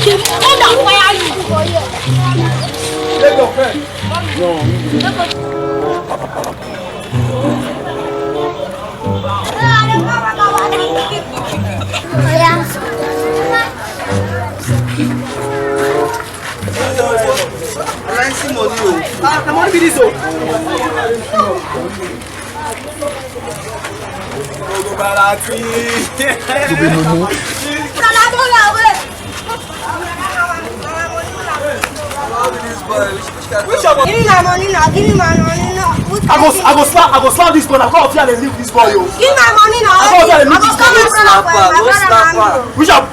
Hold on, where are you? Take your pen. No. Come on, be this one. Give me my money now. Give me my money now. I go slap this one. I go here and leave this boy. Give me my money now. I go here and leave this boy. Go slap. We shall.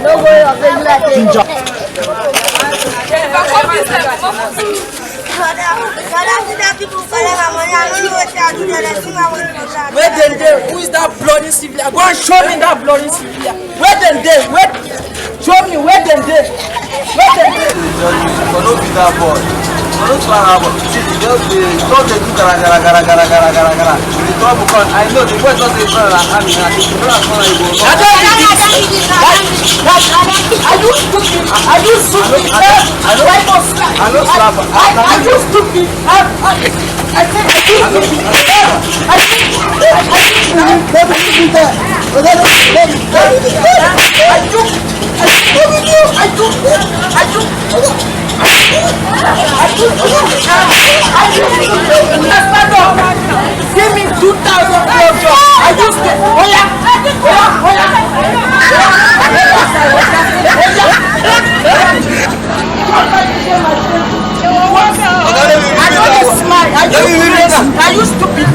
No way of the Ginger. Where then they? Who is that bloody civilian? Go and show me that bloody civilian. Where then they? Where? Show me where then they? Where then they? Don't be that boy. Don't try to don't do gara. I know the boy doesn't even know that I'm Are you stupid? Are you stupid? I know slap. Are you stupid? Give me 2,000 blowjobs. I used to. I know this smile. Are you stupid?